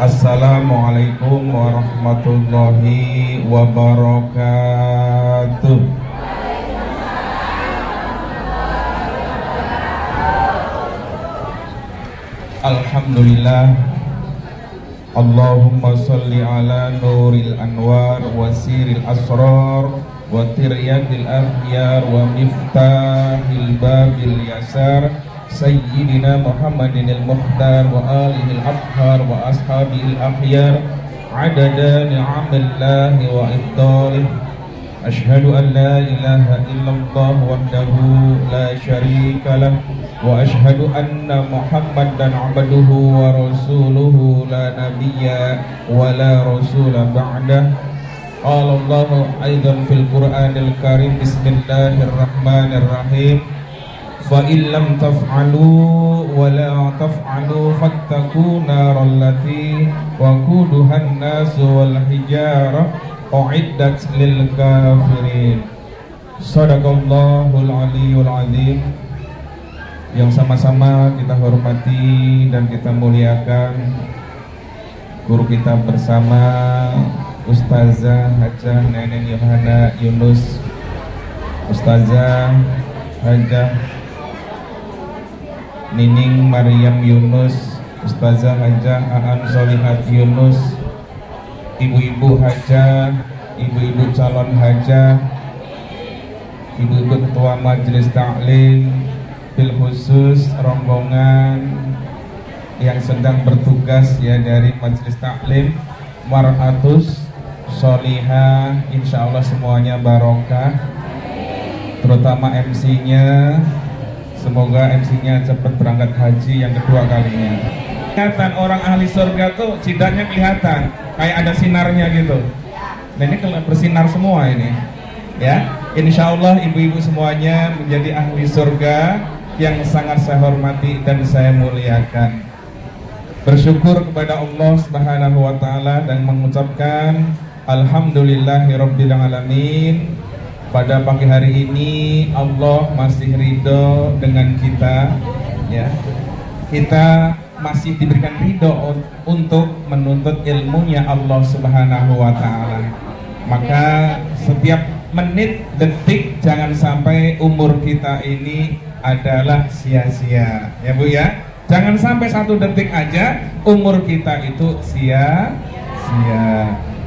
Assalamualaikum warahmatullahi wabarakatuh. Alhamdulillah. Allahumma salli ala nuril anwar wa siril asrar wa tiryadil akhyar wa miftahil babil yasar Sayyidina Muhammadin al-Mukhtar wa alihil abhar wa ashabil akhyar adada ni'amillahi wa ifdalih. Ashhadu an la ilaha illallah wahdahu la syarika lah wa ashhadu anna Muhammadan abduhu wa rasuluhu la nabiyya wa la rasula ba'dah. Qala Allahu aidan fil Qur'anil Karim bismillahirrahmanirrahim. Fa in lam taf'alu wa la taf'alu fattaqu naral lati waquduha an-nas wal hijarah uiddat lil kafirin. Shadaqallahul aliyul azim. Yang sama-sama kita hormati dan kita muliakan guru kita bersama Ustazah Hajah Neneng Yohana Yunus, Ustazah Hajah Nining Maryam Yunus, Ustazah Hajah Aan Solihat Yunus, ibu-ibu hajah, ibu-ibu calon hajah, ibu-ibu ketua majelis taklim, bil khusus rombongan yang sedang bertugas ya dari majelis taklim, mar'atus solihah, insya Allah semuanya barokah, terutama MC-nya, semoga MC-nya cepat berangkat haji yang kedua kalinya. Kelihatan orang ahli surga tuh cidaknya kelihatan kayak ada sinarnya gitu. Nah ini kalau bersinar semua ini ya. Insya Allah ibu-ibu semuanya menjadi ahli surga yang sangat saya hormati dan saya muliakan. Bersyukur kepada Allah Subhanahu wa taala dan mengucapkan alhamdulillahirabbil alamin. Pada pagi hari ini Allah masih ridho dengan kita ya. Kita masih diberikan ridho untuk menuntut ilmunya Allah Subhanahu wa ta'ala. Maka setiap menit, detik jangan sampai umur kita ini adalah sia-sia ya Bu ya. Jangan sampai satu detik aja umur kita itu sia-sia.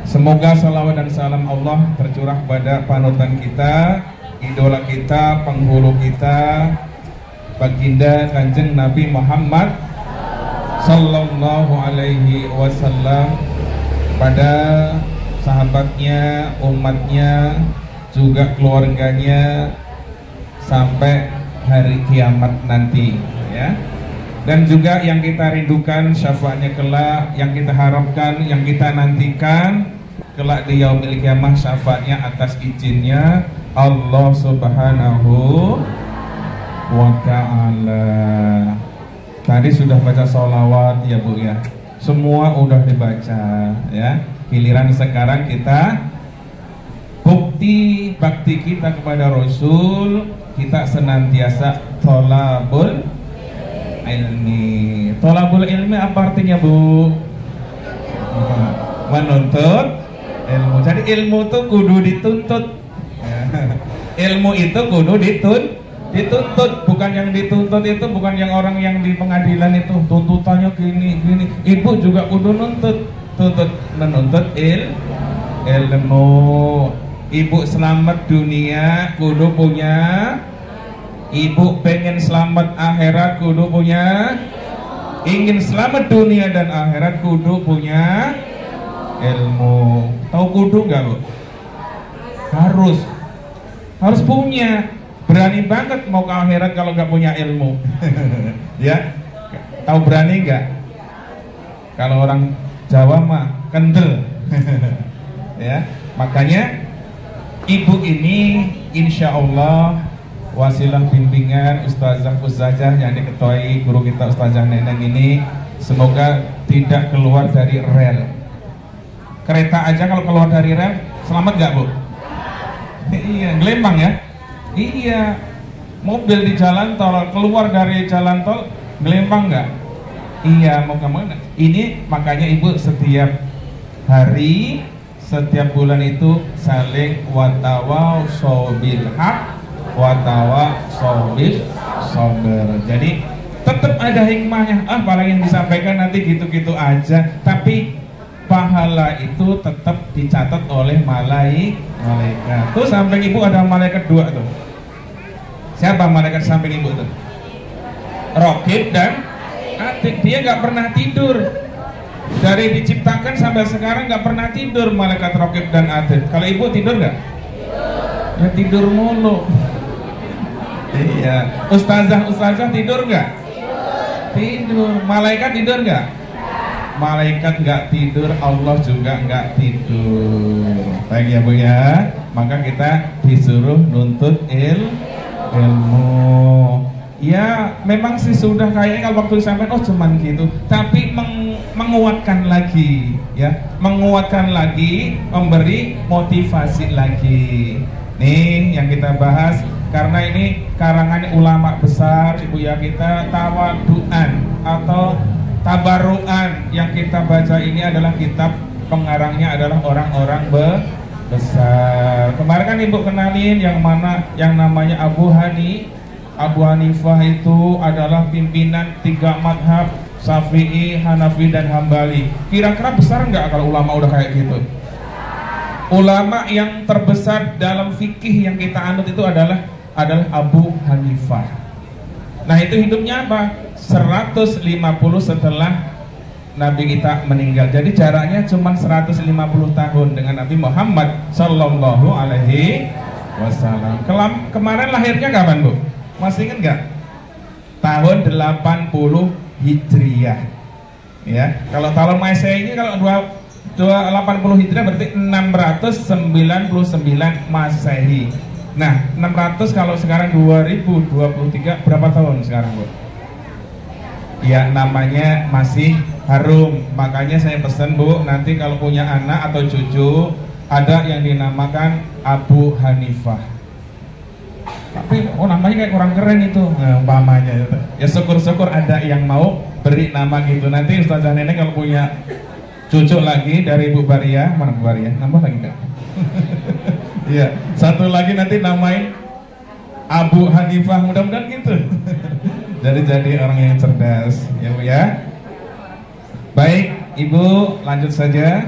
Semoga salawat dan salam Allah tercurah pada panutan kita, idola kita, penghulu kita, baginda Kanjeng Nabi Muhammad Sallallahu alaihi wasallam, pada sahabatnya, umatnya, juga keluarganya sampai hari kiamat nanti ya. Dan juga yang kita rindukan syafaatnya kelak, yang kita harapkan, yang kita nantikan kelak di yaumil kiamah syafaatnya atas izinnya Allah Subhanahu wa ta'ala. Tadi sudah baca sholawat ya Bu ya, semua udah dibaca ya. Giliran sekarang kita bukti bakti kita kepada Rasul, kita senantiasa tholabul ilmi. Tholabul ilmi apa artinya Bu? Menuntut ilmu. Jadi ilmu itu kudu dituntut ilmu itu kudu dituntut, bukan yang dituntut itu bukan yang orang yang di pengadilan itu tuntutannya gini. Ibu juga kudu menuntut ilmu. Ibu selamat dunia kudu punya, ibu pengen selamat akhirat kudu punya, ingin selamat dunia dan akhirat kudu punya ilmu. Tahu kudu nggak Bu? Harus punya. Berani banget mau ke akhirat kalau nggak punya ilmu. Ya, tahu berani nggak? Kalau orang Jawa mah kendel. Ya, makanya ibu ini insya Allah wasilah bimbingan ustazah yang diketuai guru kita Ustazah Neneng ini, semoga tidak keluar dari rel. Kereta aja kalau keluar dari rel selamat nggak Bu? Iya, gelembang ya. Iya, mobil di jalan tol keluar dari jalan tol gelembang nggak? Iya, mau kemana? Ini makanya ibu setiap hari, setiap bulan itu saling watawasau bil haq, watawasau bis sabr. Jadi tetap ada hikmahnya. Apalagi yang disampaikan nanti gitu-gitu aja, tapi pahala itu tetap dicatat oleh malaikat. Tuh samping ibu ada malaikat dua tuh. Siapa malaikat samping ibu tuh? Raqib dan Atid. Dia nggak pernah tidur dari diciptakan sampai sekarang, nggak pernah tidur malaikat Raqib dan Atid. Kalau ibu tidur nggak? Ya tidur mulu. Iya. Ustazah tidur nggak? Tidur. Malaikat tidur nggak? Malaikat nggak tidur, Allah juga nggak tidur. Baik ya bu ya. Maka kita disuruh nuntut ilmu. Ya memang sih sudah kayaknya kalau waktu disampaikan cuman gitu, tapi menguatkan lagi ya, menguatkan lagi, memberi motivasi lagi. Nih yang kita bahas, karena ini karangan ulama besar ibu ya, kita tawaduan atau tabaruan. Yang kita baca ini adalah kitab pengarangnya adalah orang-orang besar. Kemarin kan ibu kenalin yang mana, yang namanya Abu Hanifah itu adalah pimpinan 3 madhab, Syafi'i, Hanafi, dan Hambali. Kira-kira besar nggak kalau ulama udah kayak gitu? Ulama yang terbesar dalam fikih yang kita anut itu adalah Abu Hanifah. Nah itu hidupnya apa? 150 setelah Nabi kita meninggal. Jadi jaraknya cuma 150 tahun dengan Nabi Muhammad Sallallahu Alaihi Wasallam. Kemarin lahirnya kapan bu? Masih ingat nggak? Tahun 80 Hijriah. Ya, kalau tahun Masehi ini kalau 80 Hijriah berarti 699 Masehi. Nah, 600 kalau sekarang 2023 berapa tahun sekarang, Bu? Ya, namanya masih harum. Makanya saya pesan, Bu, nanti kalau punya anak atau cucu ada yang dinamakan Abu Hanifah. Tapi namanya kayak kurang keren itu, umpamanya gitu. Ya syukur-syukur ada yang mau beri nama gitu. Nanti Ustazah Nenek kalau punya cucu lagi dari Ibu Baria, mana Bu Baria? Nambah lagi enggak? Iya, satu lagi nanti namain Abu Hanifah, mudah-mudahan gitu. Jadi orang yang cerdas, ya Bu ya. Baik, Ibu lanjut saja.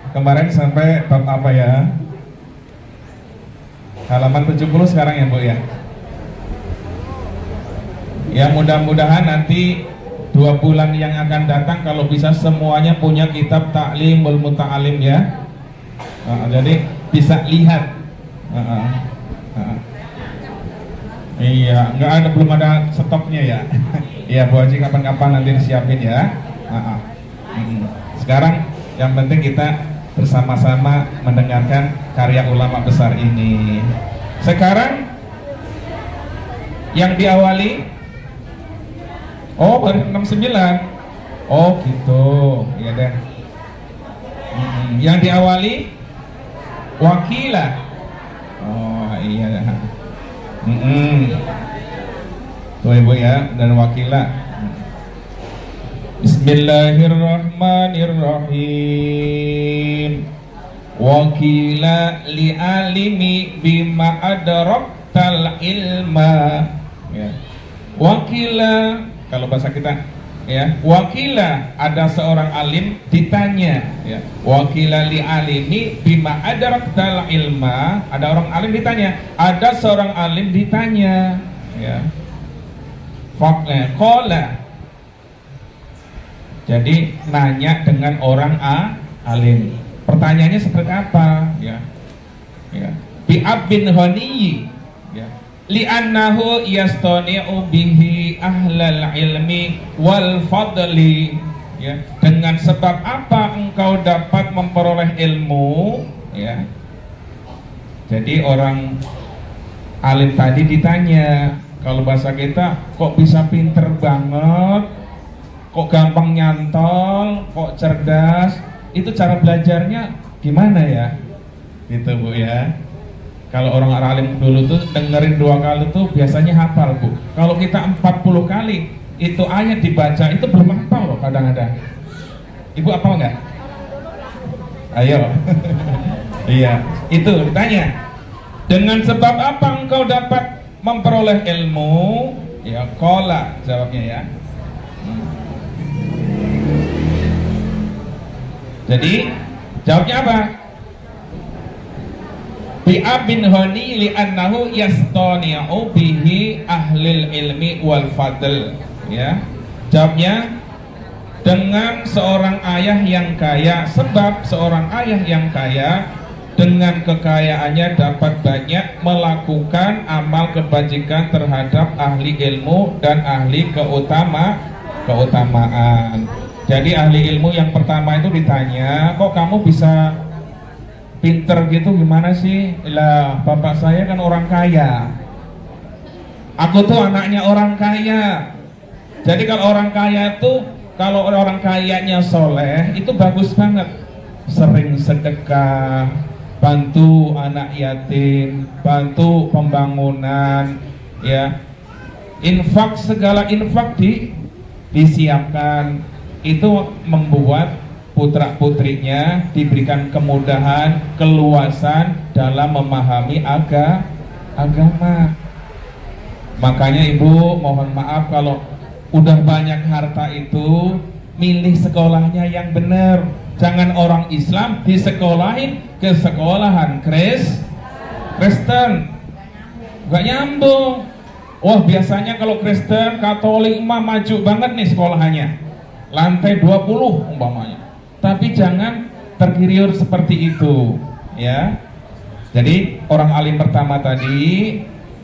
Kemarin sampai bab apa ya? Halaman 70 sekarang ya Bu ya. Ya mudah-mudahan nanti 2 bulan yang akan datang kalau bisa semuanya punya kitab Ta'limul Muta'alim ya. Jadi bisa lihat. Iya, belum ada stoknya ya. Iya Bu Haji, kapan-kapan nanti disiapin ya. Sekarang yang penting kita bersama-sama mendengarkan karya ulama besar ini. Sekarang yang diawali, baru 69. Oh gitu, iya deh. Yang diawali wakilah. Oh iya. Tuh Ibu ya, dan wakilah. Bismillahirrahmanirrahim. Wakila li'alimi bima adraktal ilma ya. Wakila, kalau bahasa kita ya, wakila ada seorang alim ditanya ya. Wakila li'alimi bima adraktal ilma, ada orang alim ditanya, ada seorang alim ditanya ya. Qala, jadi nanya dengan orang alim. Pertanyaannya seperti apa? Ya, bi abin honiyi, ya. Li'annahu yastani'u bihi ahlal ilmi wal fadli, ya. Dengan sebab apa engkau dapat memperoleh ilmu, ya. Jadi orang alim tadi ditanya, kalau bahasa kita, kok bisa pinter banget, kok gampang nyantol, kok cerdas, itu cara belajarnya gimana ya? Gitu Bu ya. Kalau orang alim dulu tuh dengerin 2 kali tuh biasanya hafal Bu. Kalau kita 40 kali itu ayat dibaca itu belum hafal loh kadang-kadang. Ibu hafal nggak? Ayo. Iya, itu ditanya. Dengan sebab apa engkau dapat memperoleh ilmu? Ya, qala jawabnya ya. Jadi jawabnya apa? Bi'abin hani li'annahu yastani'u bihi ahlil ilmi wal fadl. Ya, jawabnya dengan seorang ayah yang kaya, sebab seorang ayah yang kaya dengan kekayaannya dapat banyak melakukan amal kebajikan terhadap ahli ilmu dan ahli keutamaan. Jadi ahli ilmu yang pertama itu ditanya, kok kamu bisa pinter gitu, gimana sih? Lah bapak saya kan orang kaya, aku tuh anaknya orang kaya. Jadi kalau orang kaya itu, kalau orang kayanya soleh itu bagus banget, sering sedekah, bantu anak yatim, bantu pembangunan, ya, infak, segala infak disiapkan. Itu membuat putra putrinya diberikan kemudahan, keluasan dalam memahami agama. Makanya ibu mohon maaf kalau udah banyak harta itu, milih sekolahnya yang benar. Jangan orang Islam disekolahin ke sekolahan Kristen, gak nyambung. Wah, biasanya kalau Kristen, Katolik mah maju banget nih sekolahannya, lantai 20 umpamanya. Tapi jangan tergiur seperti itu, ya. Jadi orang alim pertama tadi,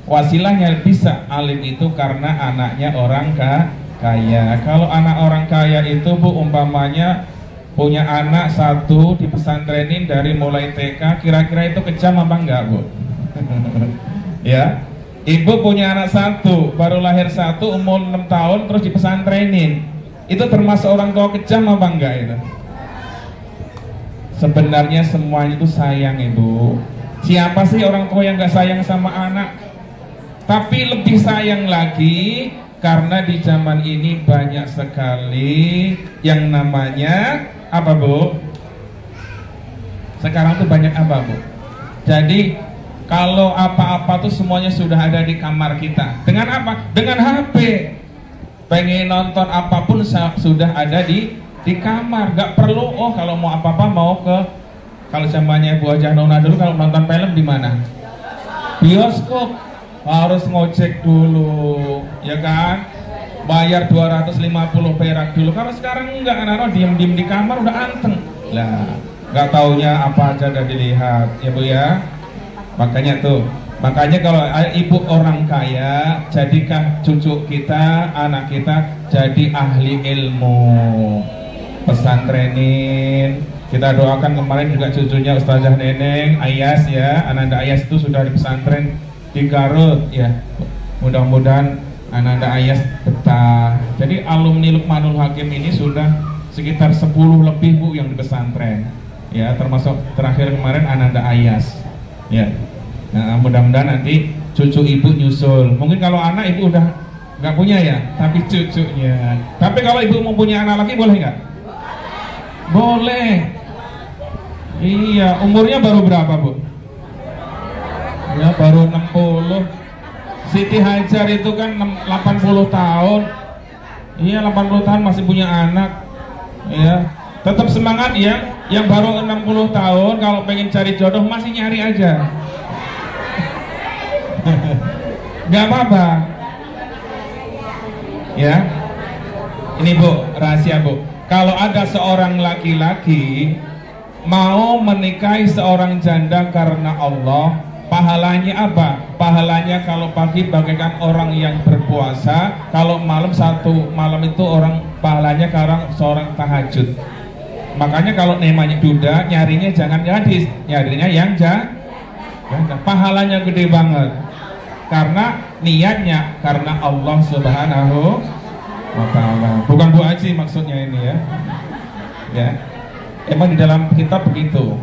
wasilahnya bisa alim itu karena anaknya orang kaya. Kalau anak orang kaya itu bu, umpamanya punya anak satu di pesantrenin dari mulai TK, kira-kira itu kejam apa enggak bu? Ya, ibu punya anak satu, baru lahir satu, umur 6 tahun, terus di pesantrenin, itu termasuk orang tua kejam apa enggak itu? Sebenarnya semuanya itu sayang ibu. Siapa sih orang tua yang gak sayang sama anak? Tapi lebih sayang lagi karena di zaman ini banyak sekali yang namanya apa bu? Sekarang tuh banyak apa bu? Jadi kalau apa-apa tuh semuanya sudah ada di kamar kita. Dengan apa? Dengan HP. Pengen nonton apapun sudah ada di kamar. Gak perlu kalau mau apa-apa mau ke, kalau zamannya Bu Hajah Nona dulu kalau nonton film di mana? Bioskop. Harus ngojek dulu, ya kan? Bayar 250 perak dulu. Kalau sekarang enggak, anak-anak diem-diem di kamar udah anteng. Lah, nggak taunya apa aja gak dilihat, ya bu ya. Makanya kalau ibu orang kaya, jadikan cucu kita, anak kita jadi ahli ilmu, pesantrenin. Kita doakan kemarin juga cucunya Ustazah Neneng Ayas ya, Ananda Ayas itu sudah di pesantren di Garut ya. Mudah-mudahan Ananda Ayas betah. Jadi alumni Lukmanul Hakim ini sudah sekitar 10 lebih bu yang di pesantren ya, termasuk terakhir kemarin Ananda Ayas ya. Nah, mudah-mudahan nanti cucu ibu nyusul. Mungkin kalau anak ibu udah nggak punya ya, tapi cucunya. Tapi kalau ibu mau punya anak lagi boleh nggak? Boleh. Iya, umurnya baru berapa bu? Ya baru 60. Siti Hajar itu kan 80 tahun. Iya 80 tahun masih punya anak. Ya, tetap semangat ya. Yang baru 60 tahun kalau pengen cari jodoh masih nyari aja. Gak apa-apa. Ya. Ini bu, rahasia bu. Kalau ada seorang laki-laki mau menikahi seorang janda karena Allah, pahalanya apa? Pahalanya kalau pagi bagaikan orang yang berpuasa, kalau malam satu malam itu orang pahalanya karena seorang tahajud. Makanya kalau namanya duda, nyarinya jangan gadis, nyarinya yang janda. Pahalanya gede banget. Karena niatnya karena Allah Subhanahu wa ta'ala. Bukan Bu Aji maksudnya ini ya. Ya. Emang di dalam kitab begitu.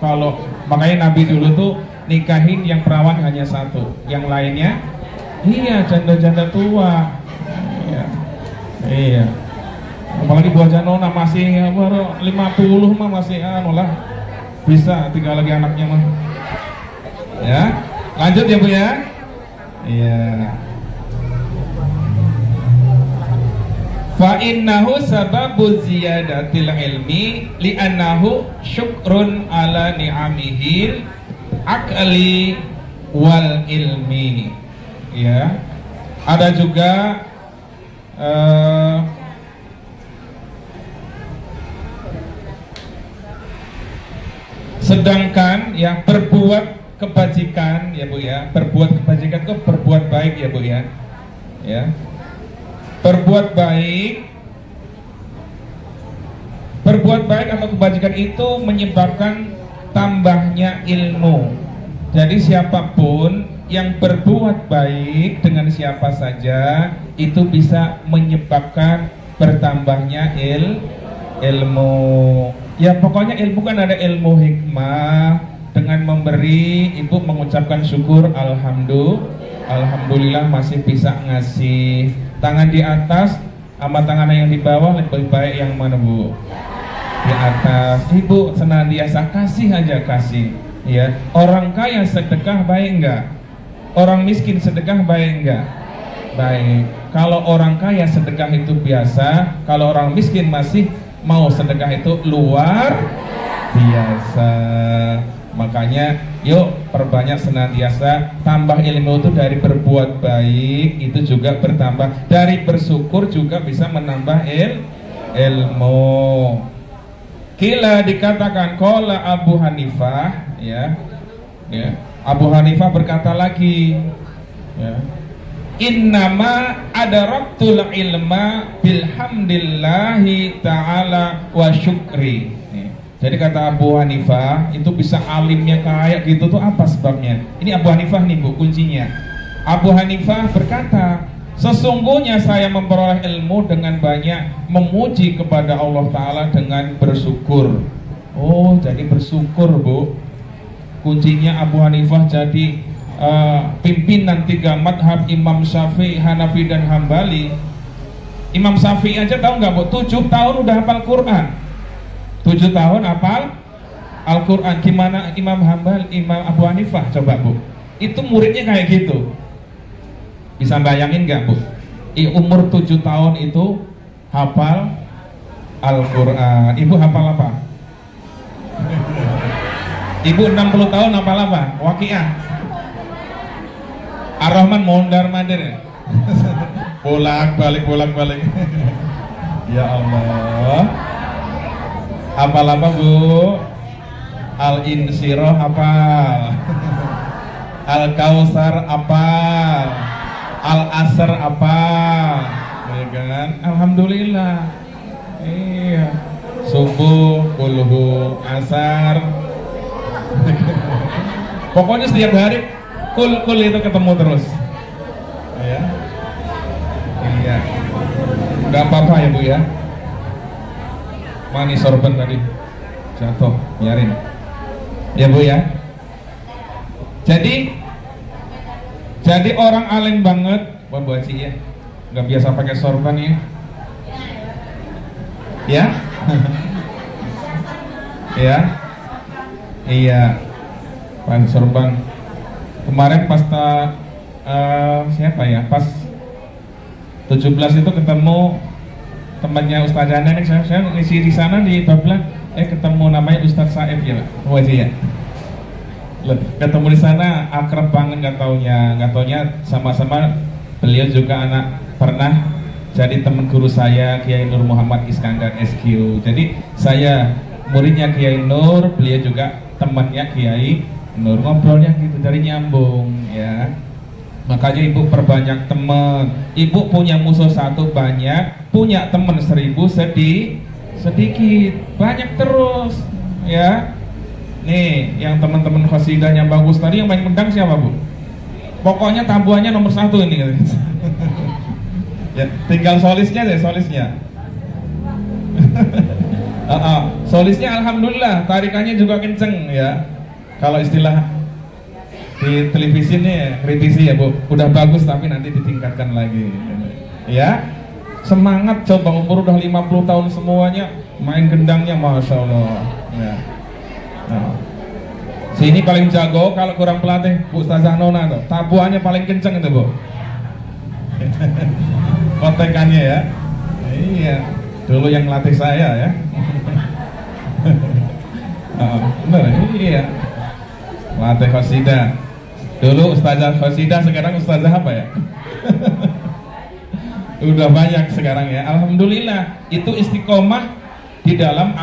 Kalau makanya Nabi dulu tuh nikahin yang perawan hanya satu, yang lainnya iya janda-janda tua ya. Iya. Apalagi buah janona masih baru 50 mah masih lah. Bisa tinggal lagi anaknya mah. Ya. Lanjut ya Bu ya. Iya. Fa innahu sababu ziyadatil ilmi li'annahu syukrun ala ni'amihil akli wal ilmi. Ya. Ada juga sedangkan yang berbuat kebajikan ya Bu ya, berbuat kebajikan itu berbuat baik ya Bu ya. Ya. Berbuat baik atau kebajikan itu menyebabkan tambahnya ilmu. Jadi siapapun yang berbuat baik dengan siapa saja itu bisa menyebabkan bertambahnya ilmu. Ya pokoknya ilmu kan ada ilmu hikmah. Dengan memberi, ibu mengucapkan syukur, alhamdulillah masih bisa ngasih. Tangan di atas sama tangan yang di bawah lebih baik yang mana Bu? Di atas. Ibu senantiasa kasih aja kasih. Ya, orang kaya sedekah baik enggak? Orang miskin sedekah baik enggak? Baik. Kalau orang kaya sedekah itu biasa, kalau orang miskin masih mau sedekah itu luar biasa. Makanya yuk perbanyak senantiasa, tambah ilmu itu dari berbuat baik itu juga bertambah, dari bersyukur juga bisa menambah ilmu. Kila dikatakan qala Abu Hanifah ya. Abu Hanifah berkata lagi ya. Innama adaraktul ilma bilhamdillahi ta'ala wa syukri. Jadi kata Abu Hanifah itu bisa alimnya kayak gitu tuh apa sebabnya? Ini Abu Hanifah nih Bu kuncinya. Abu Hanifah berkata, sesungguhnya saya memperoleh ilmu dengan banyak memuji kepada Allah Ta'ala dengan bersyukur. Oh jadi bersyukur Bu. Kuncinya Abu Hanifah jadi pimpinan 3 madhab Imam Syafi'i, Hanafi dan Hambali. Imam Syafi'i aja tahu nggak Bu? 7 tahun udah hafal Quran. 7 tahun hafal Al-Quran. Gimana Imam Abu Hanifah coba Bu? Itu muridnya kayak gitu. Bisa bayangin nggak Bu? Umur 7 tahun itu hafal Al-Quran. Ibu hafal apa? Ibu 60 tahun hafal apa? Waqiah, Ar-Rahman, mondar mandir. Bolak balik. Ya Allah. Hafal apa Bu? Al-Insyirah hafal, Al-Kausar hafal, Al-Asr hafal, ya kan? Alhamdulillah. Iya. Subuh, kulhu, asar. Pokoknya setiap hari kul itu ketemu terus. Ya. Iya. Gak apa-apa ya Bu ya. Mani sorban tadi jatuh, biarin ya Bu ya. Jadi orang alim banget, buat Bu Haji ya, nggak biasa pakai sorban ya. Ya, ya, iya, pan sorban. Kemarin pas siapa ya, pas 17 itu ketemu temannya Ustazah Nenek, saya ngisi di sana di Bablah, ketemu namanya Ustaz Saif ya Pak Wajih ya. Ketemu di sana akrab banget, nggak taunya sama-sama beliau juga pernah jadi teman guru saya Kiai Nur Muhammad Iskandar SQ. Jadi saya muridnya Kiai Nur, beliau juga temannya Kiai Nur, ngobrolnya gitu dari nyambung ya. Makanya ibu perbanyak teman. Ibu punya musuh 1 banyak, punya teman 1000 sedikit, banyak terus ya. Nih yang teman-teman khasidahnya bagus tadi, yang main mendang siapa Bu? Pokoknya tabuhannya nomor 1 ini ya, tinggal solisnya deh, solisnya. Solisnya alhamdulillah tarikannya juga kenceng ya. Kalau istilah di televisi nih kritisi ya Bu, udah bagus tapi nanti ditingkatkan lagi ya. semangat, coba umur udah 50 tahun semuanya main gendangnya, Masya Allah ya. Nah, sini paling jago kalau kurang pelatih Bu Ustazah Nona tuh, tabuhannya paling kenceng itu Bu. Kontekannya ya. Iya, dulu yang latih saya ya. Bener, iya. Latih Khosidah. Dulu Ustazah Khosidah, sekarang Ustazah apa ya? Udah banyak sekarang ya. Alhamdulillah, itu istiqomah di dalam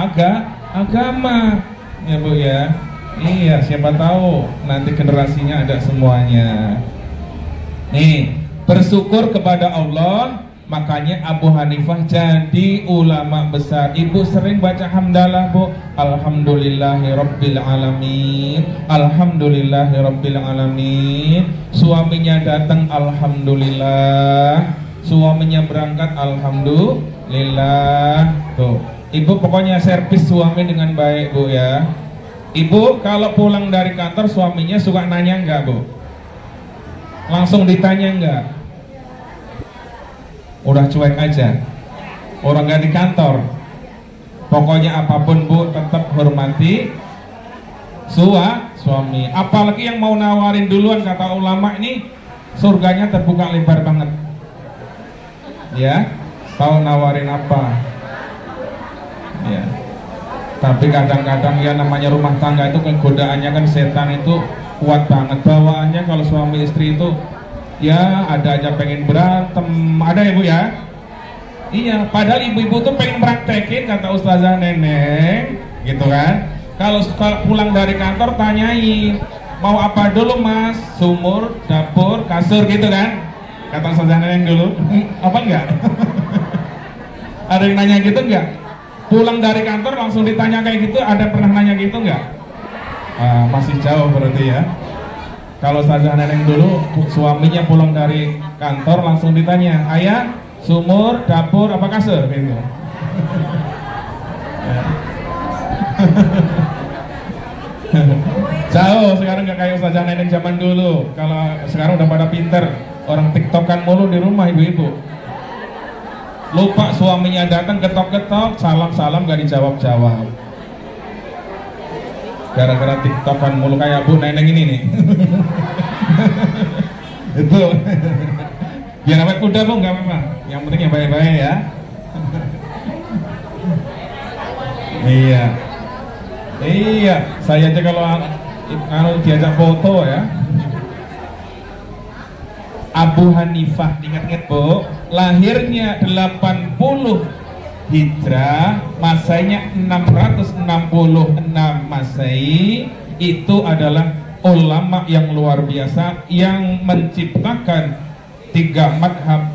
agama ya Bu ya. Iya, siapa tahu nanti generasinya ada semuanya. Nih, bersyukur kepada Allah. Makanya Abu Hanifah jadi ulama besar. Ibu sering baca hamdalah Bu. Alhamdulillahirabbil alamin. Alhamdulillahirabbil alamin. Suaminya datang, alhamdulillah. Suaminya berangkat, alhamdulillah. Tuh, Ibu pokoknya servis suami dengan baik Bu ya. Ibu kalau pulang dari kantor suaminya suka nanya enggak Bu? Langsung ditanya enggak? Udah cuek aja, orang nggak di kantor. Pokoknya apapun Bu tetap hormati suami. Apalagi yang mau nawarin duluan, kata ulama ini surganya terbuka lebar banget. Ya, tahu nawarin apa? Ya. Tapi kadang-kadang ya namanya rumah tangga itu kegodaannya kan, setan itu kuat banget bawaannya. Kalau suami istri itu ya ada aja pengen berantem, ada ya Bu ya. Iya, padahal ibu-ibu tuh pengen praktekin, kata Ustazah Neneng gitu kan. Kalau pulang dari kantor tanyain, mau apa dulu Mas? Sumur, dapur, kasur gitu kan, kata Ustazah Neneng dulu. Apa enggak? Ada yang nanya gitu enggak? Pulang dari kantor langsung ditanya kayak gitu, ada pernah nanya gitu enggak? Masih jauh berarti ya. Kalau Ustazah Neneng dulu suaminya pulang dari kantor langsung ditanya, ayah sumur, dapur, apa kasur gitu. Jauh sekarang nggak kayak Ustazah Neneng zaman dulu. Kalau sekarang udah pada pinter, orang tiktokan mulu di rumah ibu-ibu. Lupa suaminya datang, ketok-ketok, salam-salam gak dijawab-jawab. Gara-gara tiktokan mulu kayak Bu Neneng ini nih. Itu biar awet muda Bu, nggak apa-apa. Yang penting yang baik-baik ya. Iya, saya aja kalau diajak foto ya. Abu Hanifah, ingat-ingat Bu, lahirnya 80 Hijrah, masanya 666 Masehi. Itu adalah ulama yang luar biasa yang menciptakan 3 madhab,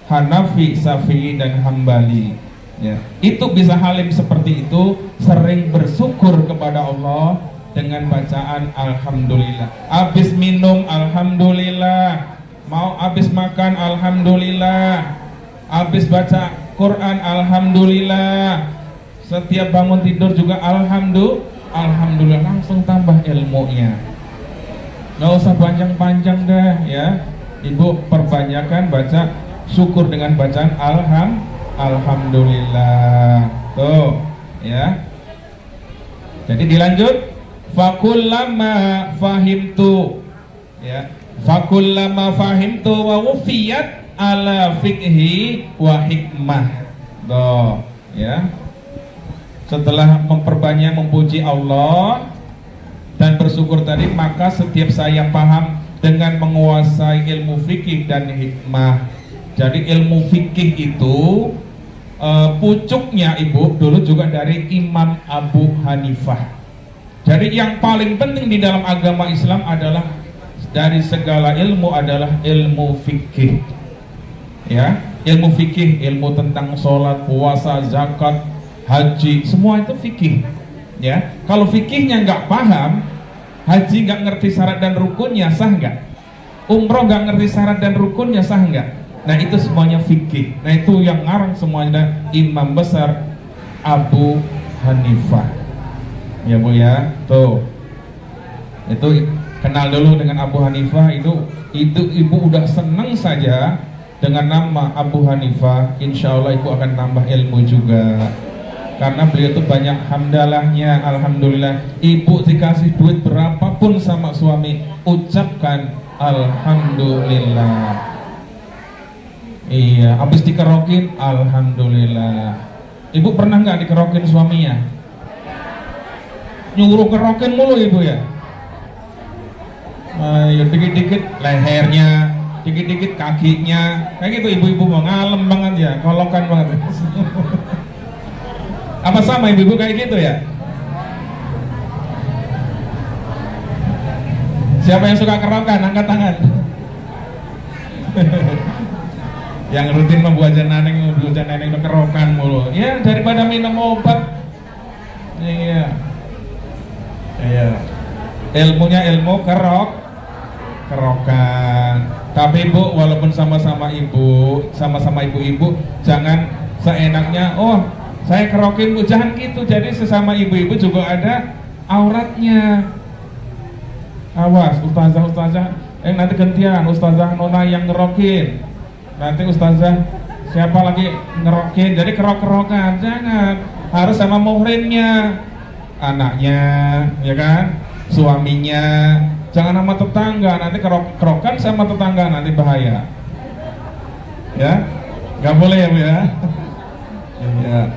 Hanafi, Syafi'i dan Hambali ya. Itu bisa halim seperti itu, sering bersyukur kepada Allah dengan bacaan alhamdulillah. Habis minum alhamdulillah, mau habis makan alhamdulillah, habis baca Quran alhamdulillah, setiap bangun tidur juga alhamdulillah, langsung tambah ilmunya. Nggak usah panjang-panjang dah ya. Ibu perbanyakan baca syukur dengan bacaan alhamdulillah. Tuh ya. Jadi dilanjut, fakullama fahimtu ya. Fakullama fahimtu wa wufiyat ala fikhi wa hikmah. Tuh ya. Setelah memperbanyak memuji Allah dan bersyukur tadi, maka setiap saya paham dengan menguasai ilmu fikih dan hikmah. Jadi ilmu fikih itu pucuknya Ibu dulu juga dari Imam Abu Hanifah. Jadi yang paling penting di dalam agama Islam adalah dari segala ilmu adalah ilmu fikih. Ya, ilmu fikih, ilmu tentang sholat, puasa, zakat, haji, semua itu fikih. Ya, kalau fikihnya nggak paham, haji nggak ngerti syarat dan rukunnya, sah nggak? Umroh nggak ngerti syarat dan rukunnya, sah nggak? Nah itu semuanya fikih. Nah itu yang ngarang semuanya Imam besar Abu Hanifah. Ya Bu ya, tuh. Itu kenal dulu dengan Abu Hanifah, itu Ibu udah seneng saja dengan nama Abu Hanifah, insya Allah ibu akan tambah ilmu juga. Karena beliau itu banyak hamdalahnya, alhamdulillah. Ibu dikasih duit berapapun sama suami, ucapkan alhamdulillah. Iya, habis dikerokin, alhamdulillah. Ibu pernah nggak dikerokin suaminya? Nyuruh kerokin mulu ibu ya? Ya dikit-dikit lehernya, dikit-dikit kakinya, kayak gitu ibu-ibu mau ngalem banget ya, kolokan banget. Apa sama ibu-ibu kayak gitu ya? Siapa yang suka kerokan? Angkat tangan. Yang rutin membuat neneng udah kerokan mulu. Ya daripada minum obat. Iya. Iya. Ilmunya ilmu kerokan. Tapi ibu, walaupun sama-sama ibu-ibu, jangan seenaknya, oh saya kerokin bu, jangan gitu. Jadi sesama ibu-ibu juga ada auratnya. Awas, ustazah, nanti gantian, ustazah Nona yang ngerokin, nanti ustazah siapa lagi ngerokin, jadi kerok-kerokan, jangan. Harus sama muhrimnya, anaknya, ya kan, suaminya. Jangan sama tetangga, nanti kerokan sama tetangga nanti bahaya. Ya, nggak boleh ya bu ya. Ya.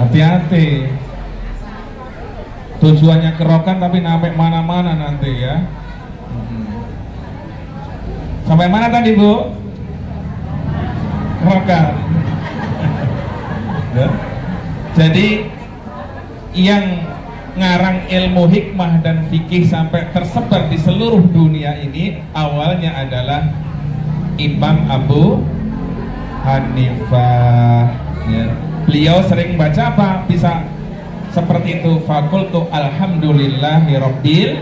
Hati-hati. Tujuannya kerokan tapi sampai mana-mana nanti ya. Sampai mana tadi bu? Kerokan. Ya. Jadi yang ngarang ilmu hikmah dan fikih sampai tersebar di seluruh dunia ini awalnya adalah Imam Abu Hanifah ya. Beliau sering baca apa? Bisa seperti itu, fakultu alhamdulillahi rabbil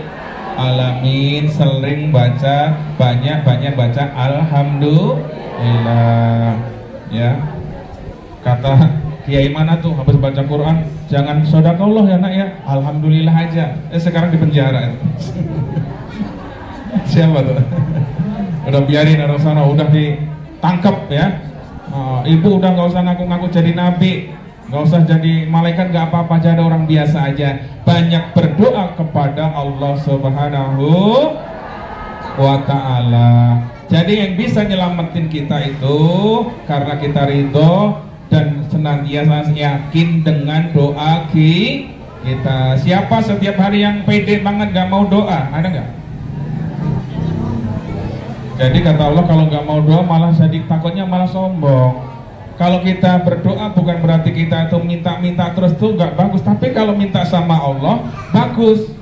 alamin. Sering baca, banyak baca alhamdulillah ya. Kata kiai mana tuh habis baca Quran, jangan sodakallah ya nak ya, alhamdulillah aja. Sekarang di penjara. Siapa tuh? Udah biarin orang sana, udah ditangkap ya. Ibu udah nggak usah ngaku-ngaku jadi nabi, nggak usah jadi malaikat, nggak apa-apa, jadi orang biasa aja. Banyak berdoa kepada Allah Subhanahu wa Ta'ala. Jadi yang bisa nyelamatin kita itu karena kita ridho dan senantiasa yakin dengan doa kita. Siapa setiap hari yang pede banget gak mau doa? Ada nggak? Jadi kata Allah, kalau gak mau doa malah jadi takutnya malah sombong. Kalau kita berdoa bukan berarti kita itu minta-minta terus tuh gak bagus. Tapi kalau minta sama Allah bagus.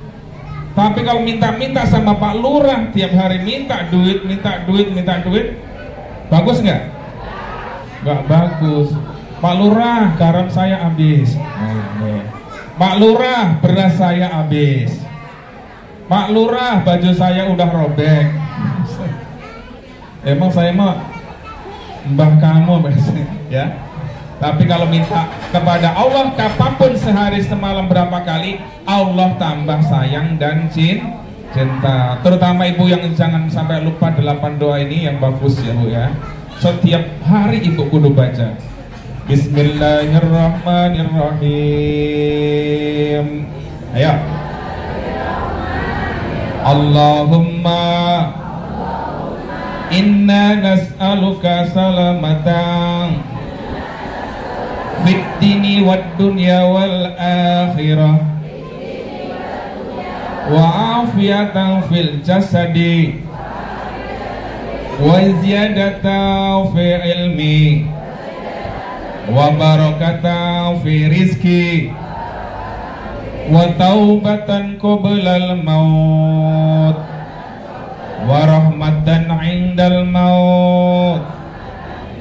Tapi kalau minta-minta sama Pak Lurah tiap hari minta duit, bagus nggak? Nggak bagus. Pak Lurah, garam saya habis. Pak Lurah, beras saya habis. Pak Lurah, baju saya udah robek. Emang saya mah mbah kamu ya. Tapi kalau minta kepada Allah kapanpun, sehari semalam berapa kali, Allah tambah sayang dan cinta. Terutama ibu yang jangan sampai lupa 8 doa ini yang bagus ya bu ya. Setiap hari ibu kudu baca. Bismillahirrahmanirrahim. Ayo. Allahumma inna nas'aluka salamatan fid dini wad dunya wal akhirah wa afiyatan fil jasadi wa ziyadatan fi ilmi wa barakatan fi rizki wa taubatan qoblal maut wa rahmatan indal maut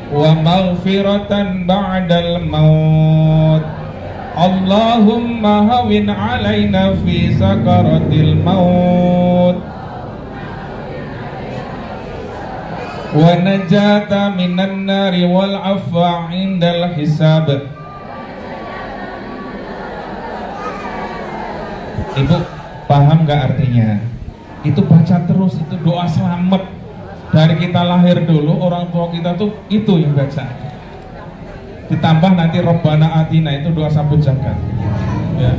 wa maghfiratan ba'dal maut. Allahumma hawin alaina fi sakaratil maut wa najata minan nari wal afwa indal hisab. Ibu paham gak artinya? Itu baca terus, itu doa selamat. Dari kita lahir dulu orang tua kita tuh itu yang baca. Ditambah nanti Rabbana Atina itu doa sapu jagat. Ya,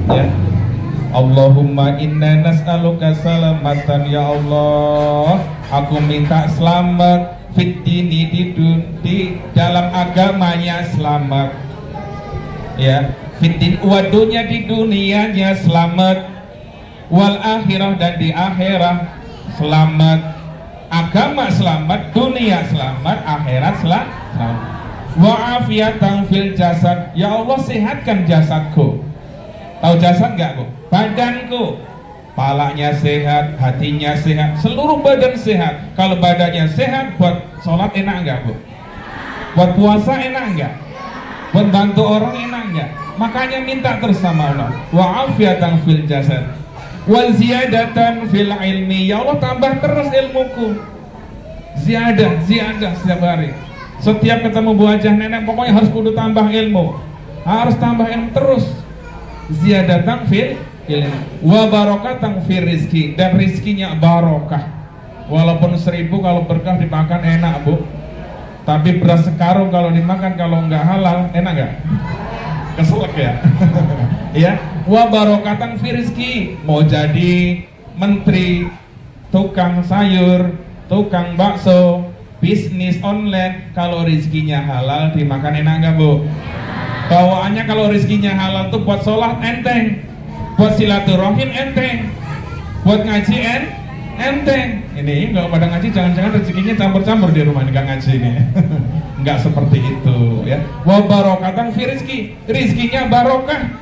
ya. Allahumma inna nas'aluka salamatan ya Allah. Aku minta selamat fit dini di dalam agamanya selamat. Ya, fit din wa dunya di dunianya selamat. Wal akhirah dan di akhirat selamat. Agama selamat, dunia selamat, akhirat selamat. Wa afiyatan fil jasad. Ya Allah sehatkan jasadku. Tahu jasad enggak, Bu? Badanku. Palanya sehat, hatinya sehat, seluruh badan sehat. Kalau badannya sehat, buat sholat enak enggak, Bu? Buat puasa enak enggak? Buat bantu orang enak enggak? Makanya minta terus sama Allah. Wa afiyatan fil jasad. Wa ziyadatan fil ilmi. Ya Allah tambah terus ilmuku. Ziyadah setiap hari. Setiap ketemu Bu Hajah Nenek pokoknya harus kudu tambah ilmu. Harus tambah ilmu terus. Ziyadatan fil ilmi. Wa barakatan fil rizki. Dan rizkinya barokah. Walaupun 1000 kalau berkah dimakan enak, Bu. Tapi beras sekarung kalau dimakan kalau nggak halal enak nggak? Keselak ya. Ya, wa barokatan fi rizki. Mau jadi menteri, tukang sayur, tukang bakso, bisnis online, kalau rizkinya halal dimakan enak nggak, Bu? Bawaannya kalau rizkinya halal tuh buat sholat enteng, buat silaturahim enteng, buat ngaji enteng. Ini nggak pada ngaji, jangan-jangan rezekinya campur-campur di rumah nggak ngaji ini. Nggak seperti itu ya. Wa barokatan fi rizki. Rizkinya barokah.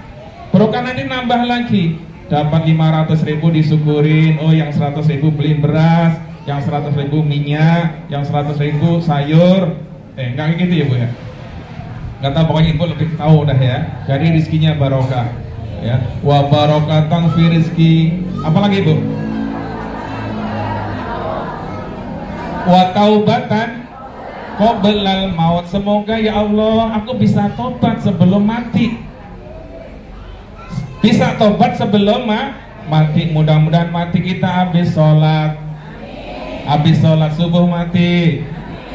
Barokah nanti nambah lagi. Dapat 500.000 disyukurin. Oh yang 100.000 beli beras, yang 100.000 minyak, yang 100.000 sayur. Nggak kayak gitu ya, Bu ya. Nggak tahu, pokoknya Ibu lebih tahu dah ya. Jadi rizkinya barokah ya. Wa barokatan fi rizki. Apalagi, Bu? Wa taubatan qoblal maut. Semoga ya Allah aku bisa tobat sebelum mati. Bisa tobat sebelum mati. Mudah-mudahan mati kita habis sholat. Habis sholat subuh mati.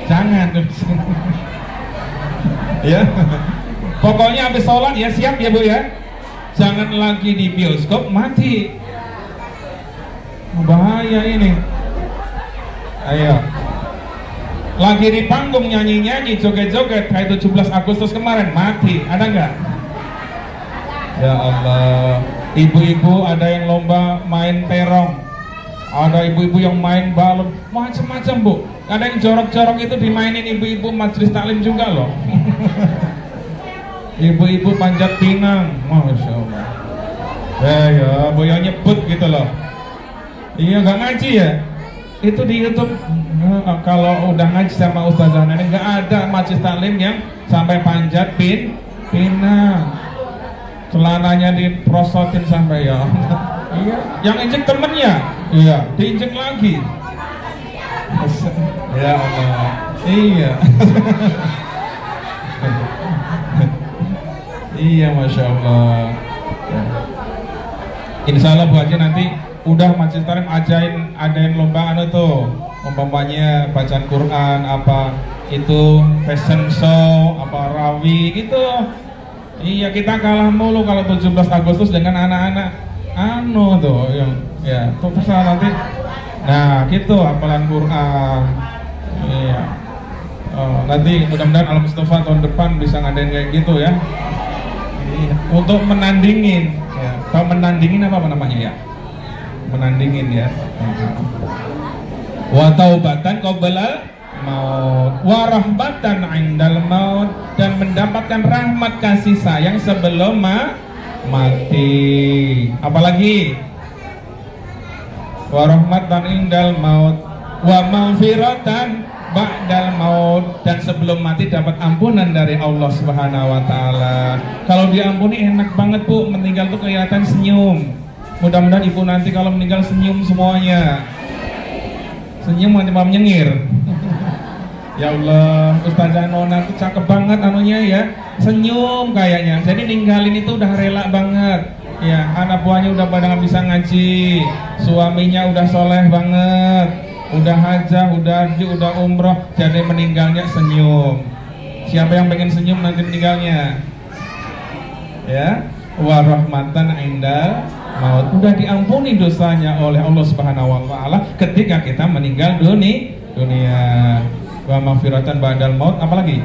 Jangan. Ya. Pokoknya habis sholat ya siap ya, Bu ya. Jangan lagi di bioskop mati. Bahaya ini. Ayo. Lagi di panggung nyanyi-nyanyi, joget-joget kayak 17 Agustus kemarin, mati. Ada nggak? Ya Allah. Ibu-ibu ada yang lomba main terong, ada ibu-ibu yang main balon, macam-macam, Bu. Ada yang jorok-jorok itu dimainin ibu-ibu majelis taklim juga loh. Ibu-ibu panjat pinang, Masya Allah. Ya, boyo nyebut gitu loh. Iya, nggak ngaji ya? Itu di YouTube. Kalau udah ngaji sama Ustazah Nenek nggak ada majelis taklim yang sampai panjat pinang, celananya diprosotin sampai ya. Iya, yang injek temennya, iya, diinjek lagi. Ya Allah, iya. Iya, Masya Allah. Insya Allah Bu Haji nanti udah majelis taklim adain lomba tuh, umpamanya bacaan Quran, apa itu fashion show, apa rawi gitu. Iya, kita kalah mulu kalau 17 Agustus dengan anak-anak tuh yang ya tuh pesawat nanti. Nah gitu hafalan Quran. Iya. Nanti mudah-mudahan Al Mustafa tahun depan bisa ngadain kayak gitu ya. Iya. Untuk menandingin ya. Kalau menandingin apa namanya ya? Menandingin ya. Wa taubatan qoblal maut wa rahmatan 'indal maut, dan mendapatkan rahmat kasih sayang sebelum mati. Apalagi wa rahmatan 'indal maut wa maghfiratan ba'dal maut, dan sebelum mati dapat ampunan dari Allah Subhanahu wa taala. Kalau diampuni enak banget, Bu, meninggal tuh kelihatan senyum. Mudah-mudahan Ibu nanti kalau meninggal senyum semuanya. Senyum nanti mau nyengir. Ya Allah, Ustazah Nona tuh cakep banget anunya ya. Senyum kayaknya. Jadi ninggalin itu udah rela banget. Ya, anak buahnya udah pada nggak bisa ngaji. Suaminya udah soleh banget. udah hajah, udah haji, udah umroh, jadi meninggalnya senyum. Siapa yang pengen senyum nanti meninggalnya? Ya, warahmatan indal maut, udah diampuni dosanya oleh Allah Subhanahu wa taala ketika kita meninggal dunia. Wa maghfiratan ba'dal maut, apalagi?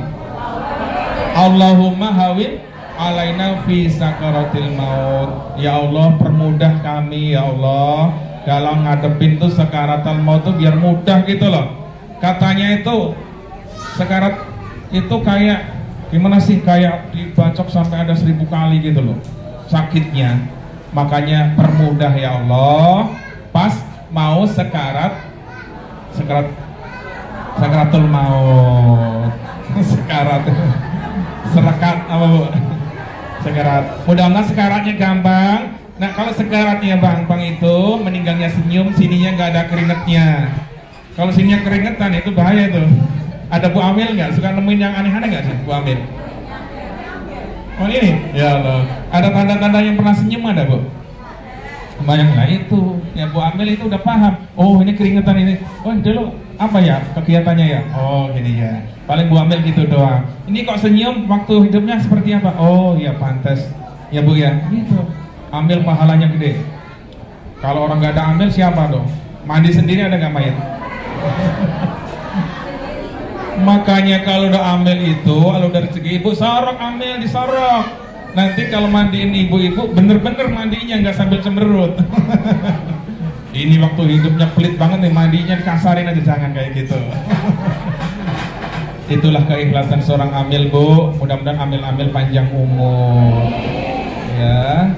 Allahumma hawin alaina fi sakaratil maut. Ya Allah, permudah kami ya Allah dalam ngadepin tuh sakaratul maut tuh biar mudah gitu loh. Katanya itu sakarat itu kayak gimana sih, kayak dibacok sampai ada 1000 kali gitu loh sakitnya. Makanya permudah ya Allah pas mau sakaratul maut. Sekarat apa Bu? Sekarat. Mudah-mudahan sekaratnya gampang. Nah kalau sekaratnya bang itu meninggalnya senyum, sininya nggak ada keringetnya. Kalau sininya keringetan itu bahaya tuh. Ada Bu Amil nggak? Suka nemuin yang aneh-aneh nggak sih Bu Amil? Oh ini? Ya Allah. Ada tanda-tanda yang pernah senyum ada Bu? Banyak lah itu. Ya Bu Amil itu udah paham. Oh ini keringetan ini. Oh dulu apa ya kegiatannya ya? Oh gini ya. Paling Bu Amil gitu doang. Ini kok senyum waktu hidupnya seperti apa? Oh ya pantas. Ya Bu ya. Gitu. Amil pahalanya gede. Kalau orang nggak ada amil siapa dong? Mandi sendiri ada nggak mayat? Makanya kalau udah amil itu, kalau udah rezeki ibu, sorok amil, disorok. Nanti kalau mandiin ibu-ibu, bener-bener mandinya nggak sambil cemberut. Ini waktu hidupnya pelit banget nih, mandinya dikasarin aja, jangan kayak gitu. Itulah keikhlasan seorang amil Bu. Mudah-mudahan amil-amil panjang umur. Ya,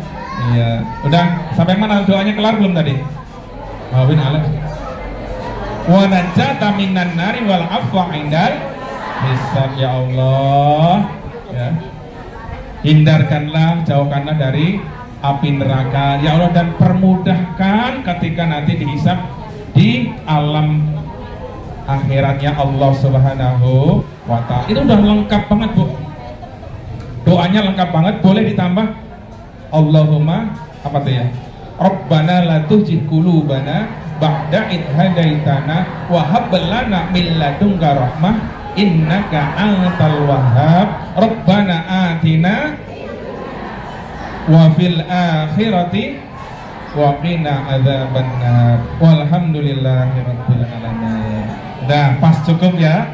iya. Udah sampai mana doanya, kelar belum tadi? Mawin alam. Wa najata minan nari wal afwa indal hisab. Ya Allah ya, hindarkanlah, jauhkanlah dari api neraka ya Allah, dan permudahkan ketika nanti dihisab di alam akhiratnya Allah Subhanahu wa ta'ala. Itu udah lengkap banget Bu, doanya lengkap banget. Boleh ditambah Allahumma apa tuh ya, Rabbana la tuzigh qulubana ba'da id hadaitana wa hab lana min ladunka rahmah innaka antal wahhab. Rabbana atina wa fil akhirati wa qina adzabannar walhamdulillahi rabbil alamin. Dah pas cukup ya.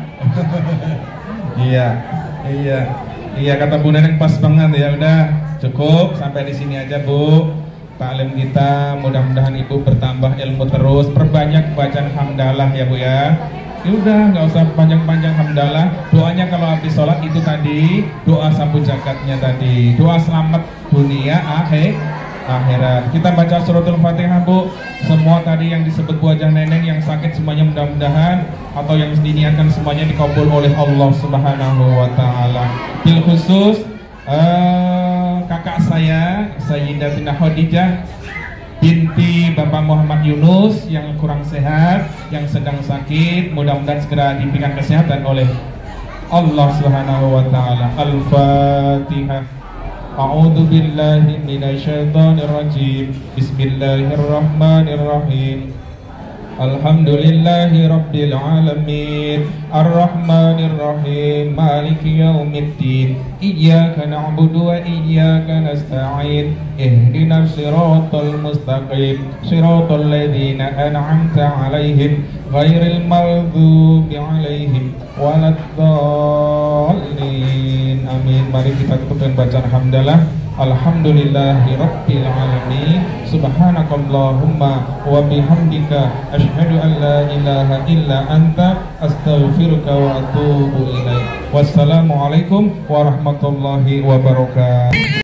Iya kata Bu Neneng pas banget ya. Udah cukup sampai di sini aja Bu taklim kita. Mudah-mudahan Ibu bertambah ilmu terus, perbanyak bacaan hamdalah ya Bu ya. Udah nggak usah panjang-panjang hamdalah. Doanya kalau habis sholat itu tadi, doa sapu jakatnya tadi, doa selamat dunia akhirat. Kita baca suratul Fatihah Bu. Semua tadi yang disebut Bu Hajah Neneng yang sakit semuanya mudah-mudahan atau yang diniatkan semuanya dikabul oleh Allah Subhanahu wa ta'ala. Bil khusus kakak saya Sayyidatina Khadijah binti Bapak Muhammad Yunus yang kurang sehat, yang sedang sakit, mudah-mudahan segera diberikan kesehatan oleh Allah Subhanahu wa ta'ala. Al-Fatihah. A'udzu billahi minasyaitonir rajim. Bismillahirrahmanirrahim. Alhamdulillahi rabbil alamin. Ar-Rahmanir Rahim. Maliki yaumiddin. Iyyaka na'budu wa iyyaka nasta'in. Ihdinas siratal mustaqim. Siratal ladzina an'amta 'alaihim ghairil maghdubi 'alaihim waladdallin. Amin. Mari kita tutup dengan bacaan hamdalah. Alhamdulillahi rabbil alamin. Subhanakallahumma wa bihamdika asyhadu an la ilaha illa anta astaghfiruka wa atubu ilaik. Wassalamualaikum warahmatullahi wabarakatuh.